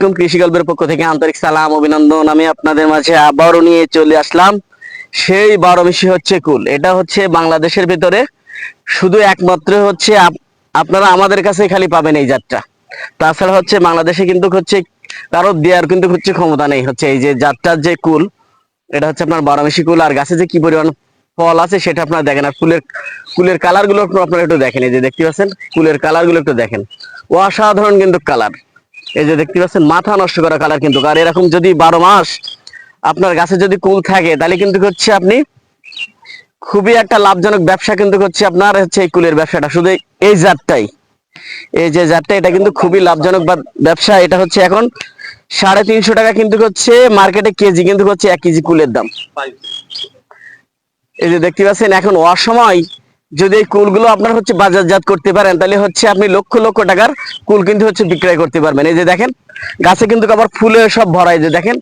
আলাইকুম। কৃষি গল্পের পক্ষ থেকে আন্তরিক সালাম অভিনন্দন। আমি আপনাদের মাঝে আবারও নিয়ে চলে আসলাম সেই 12 মিশি হচ্ছে কুল। এটা হচ্ছে বাংলাদেশের ভিতরে শুধু একমাত্র হচ্ছে আপনারা আমাদের কাছে খালি পাবেন এই জাতটা। তাছাড়া হচ্ছে বাংলাদেশে কিন্তু হচ্ছে কারো দেওয়ার কিন্তু হচ্ছে ক্ষমতা নেই। হচ্ছে এই যে জাতটার যে কুল, এটা হচ্ছে আপনার 12 মিশি কুল। আর গাছে যে কি পরিমাণ ফল আছে সেটা আপনারা দেখেন। আর কুলের কালার গুলো আপনারা একটু দেখেন। এই যে দেখতে পাচ্ছেন কুলের কালার গুলো একটু দেখেন, অসাধারণ কিন্তু কালার। এই যে দেখতে পাচ্ছেন মাথা নষ্ট করা কালার কিন্তু। আর এরকম যদি 12 মাস আপনার গাছে যদি কুল থাকে তাহলে কিন্তু হচ্ছে আপনি খুবই একটা লাভজনক ব্যবসা কিন্তু হচ্ছে আপনার হচ্ছে এই কুলের ব্যবসাটা। শুধু এই জাতটাই, এই যে জাতটা, এটা কিন্তু খুবই লাভজনক ব্যবসা। এটা হচ্ছে এখন 350 টাকা কিন্তু হচ্ছে মার্কেটে কেজি, কিন্তু হচ্ছে 1 কেজি কুলের দাম। এই যে দেখতে পাচ্ছেন এখন অসময় যদি এই কুলগুলো আপনার হচ্ছে বাজারজাত করতে পারেন তাহলে হচ্ছে আপনি লক্ষ লক্ষ টাকার কুল কিন্তু হচ্ছে বিক্রয় করতে পারবেন। এই যে দেখেন গাছে কিন্তু আবার ফুলে সব ভরা। এই যে দেখেন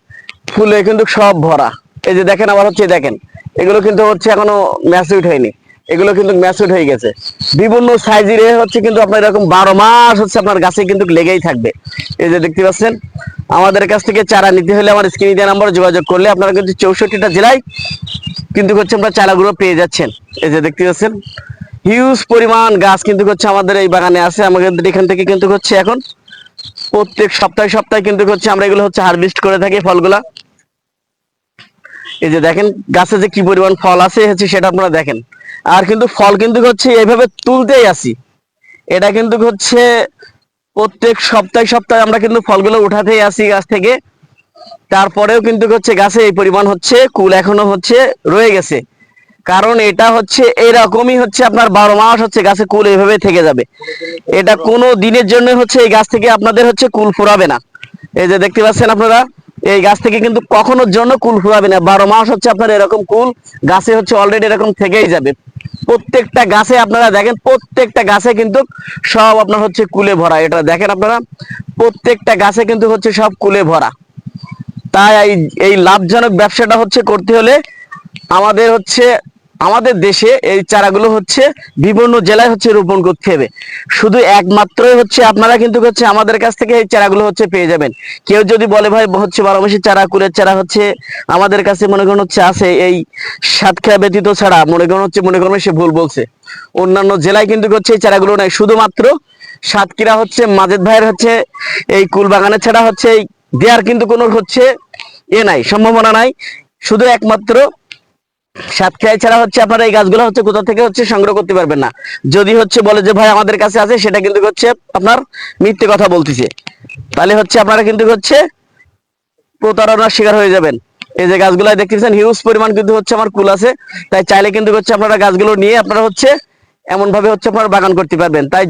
ফুলে কিন্তু সব ভরা। এই যে দেখেন আবার হচ্ছে দেখেন এগুলো কিন্তু হচ্ছে এখনো ম্যাচিউরড হয়নি, এগুলো কিন্তু ম্যাচিউরড হয়ে গেছে। বিভিন্ন সাইজের হচ্ছে কিন্তু আপনার এরকম 12 মাস হচ্ছে আপনার গাছে কিন্তু লেগেই থাকবে। এই যে দেখতে পাচ্ছেন আমাদের কাছ থেকে চারা নিতে হলে আমার স্ক্রিনে দেওয়া নাম্বারে যোগাযোগ করলে আপনারা কিন্তু 64টা জেলায় কিন্তু হচ্ছে আমরা চারাগুলো পেয়ে যাচ্ছেন। এই যে দেখতে পাচ্ছেন হিউজ পরিমাণ গাছ কিন্তু হচ্ছে আমাদের এই বাগানে আছে। আমাদের এখান থেকে কিন্তু হচ্ছে এখন প্রত্যেক সপ্তাহে সপ্তাহে কিন্তু হচ্ছে আমরা এগুলো হচ্ছে হারভেস্ট করে থাকি ফলগুলা। এই যে দেখেন গাছে যে কি পরিমাণ ফল আছে হচ্ছে সেটা আপনারা দেখেন। আর কিন্তু ফল কিন্তু হচ্ছে এইভাবে তুলতেই আসি। এটা কিন্তু হচ্ছে প্রত্যেক সপ্তাহে সপ্তাহে আমরা কিন্তু ফলগুলো উঠাতেই আসি গাছ থেকে। তারপরেও কিন্তু হচ্ছে গাছে এই পরিমাণ হচ্ছে কুল এখনো হচ্ছে রয়ে গেছে। কারণ এটা হচ্ছে এরকমই হচ্ছে আপনার 12 মাস হচ্ছে গাছে কুল এইভাবে থেকে যাবে। এটা কোনো দিনের জন্য হচ্ছে এই গাছ থেকে আপনাদের হচ্ছে কুল ফুরাবে না। এই যে দেখতে পাচ্ছেন আপনারা এই গাছ থেকে কিন্তু কখনোর জন্য কুল ফুরাবে না। 12 মাস হচ্ছে আপনার এরকম কুল গাছে হচ্ছে অলরেডি এরকম থেকেই যাবে। প্রত্যেকটা গাছে আপনারা দেখেন, প্রত্যেকটা গাছে কিন্তু সব আপনার হচ্ছে কুলে ভরা। এটা দেখেন আপনারা প্রত্যেকটা গাছে কিন্তু হচ্ছে সব কুলে ভরা। তাই এই লাভজনক ব্যবসাটা হচ্ছে করতে হলে আমাদের হচ্ছে আমাদের দেশে এই চারাগুলো হচ্ছে বিভিন্ন জেলায় হচ্ছে রোপণ করতে হবে। শুধু একমাত্রই হচ্ছে আপনারা কিন্তু হচ্ছে আমাদের কাছ থেকে এই চারাগুলো হচ্ছে পেয়ে যাবেন। কেউ যদি বলে ভাই হচ্ছে 12 মাসের চারা কুলের চারা হচ্ছে আমাদের কাছে মনে করেন হচ্ছে আছে, এই সাতক্ষীরা ব্যতীত ছাড়া মনে করেন সে ভুল বলছে। অন্যান্য জেলায় কিন্তু হচ্ছে এই চারাগুলো নাই, শুধুমাত্র সাতক্ষীরা হচ্ছে মাজেদ ভাইয়ের হচ্ছে এই কুল বাগানের ছাড়া হচ্ছে এই দেয়ার কিন্তু কোনো হচ্ছে নাই, সম্ভাবনা নাই। শুধু একমাত্র সাতক্ষীরায় ছাড়া হচ্ছে আপনারা এই গাছগুলো হচ্ছে কোথা থেকে হচ্ছে সংগ্রহ করতে পারবেন না। যদি হচ্ছে বলে যে ভাই আমাদের কাছে আছে, সেটা কিন্তু হচ্ছে আপনার মিথ্যে কথা বলতেছে। তাহলে হচ্ছে আপনারা কিন্তু হচ্ছে প্রতারণার শিকার হয়ে যাবেন। এই যে গাছগুলো দেখতেছেন হিউজ পরিমাণ কিন্তু হচ্ছে আমার কুল আছে। তাই চাইলে কিন্তু হচ্ছে আপনারা গাছগুলো নিয়ে আপনারা হচ্ছে এমন ভাবে হচ্ছে আপনারা বাগান করতে পারবেন। তাই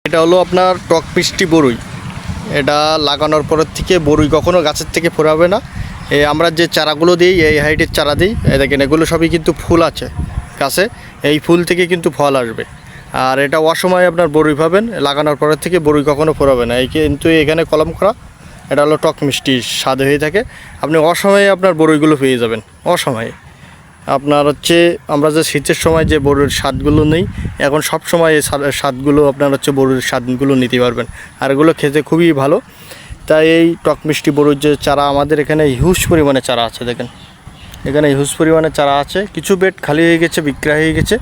এটা হলো আপনার টক মিষ্টি বরুই। এটা লাগানোর পরের থেকে বরুই কখনো গাছের থেকে ফোরাবে না। আমরা যে চারাগুলো দিই এই হাইটের চারা দিই, দেখেন এগুলো সবই কিন্তু ফুল আছে গাছে, এই ফুল থেকে কিন্তু ফল আসবে। আর এটা অসময়ে আপনার বরুই পাবেন, লাগানোর পরের থেকে বরুই কখনো ফোরাবে না। এই কিন্তু এখানে কলম করা, এটা হলো টক মিষ্টি স্বাদ হয়ে থাকে। আপনি অসময়ে আপনার বরুইগুলো পেয়ে যাবেন। অসময়ে আপনার হচ্ছে আমরা যে শীতের সময় যে বরুর স্বাদগুলো নেই, এখন সব সময় এই স্বাদগুলো আপনার হচ্ছে বরুর স্বাদগুলো নিতে পারবেন। আর এগুলো খেতে খুবই ভালো। তাই এই টক মিষ্টি বরুর যে চারা আমাদের এখানে হিউজ পরিমাণে চারা আছে, দেখেন এখানে হিউজ পরিমাণে চারা আছে। কিছু বেড খালি হয়ে গেছে, বিক্রয় হয়ে গেছে।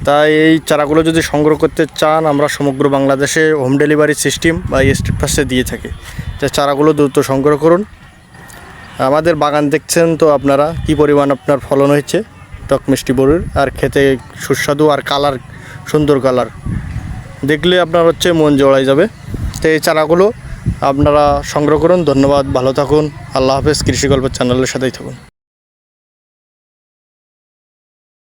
তাই এই চারাগুলো যদি সংগ্রহ করতে চান, আমরা সমগ্র বাংলাদেশে হোম ডেলিভারি সিস্টেম বা স্ট্রিট ফাস্টে দিয়ে থাকি। তাই চারাগুলো দ্রুত সংগ্রহ করুন। আমাদের বাগান দেখছেন তো আপনারা কি পরিমাণ আপনার ফলন হয়েছে টক মিষ্টি বরুর। আর খেতে সুস্বাদু, আর কালার সুন্দর কালার, দেখলে আপনার হচ্ছে মন জড়াই যাবে। তো এই চারাগুলো আপনারা সংগ্রহ করুন। ধন্যবাদ, ভালো থাকুন, আল্লাহ হাফেজ। কৃষি গল্পের চ্যানেলের সাথেই থাকুন।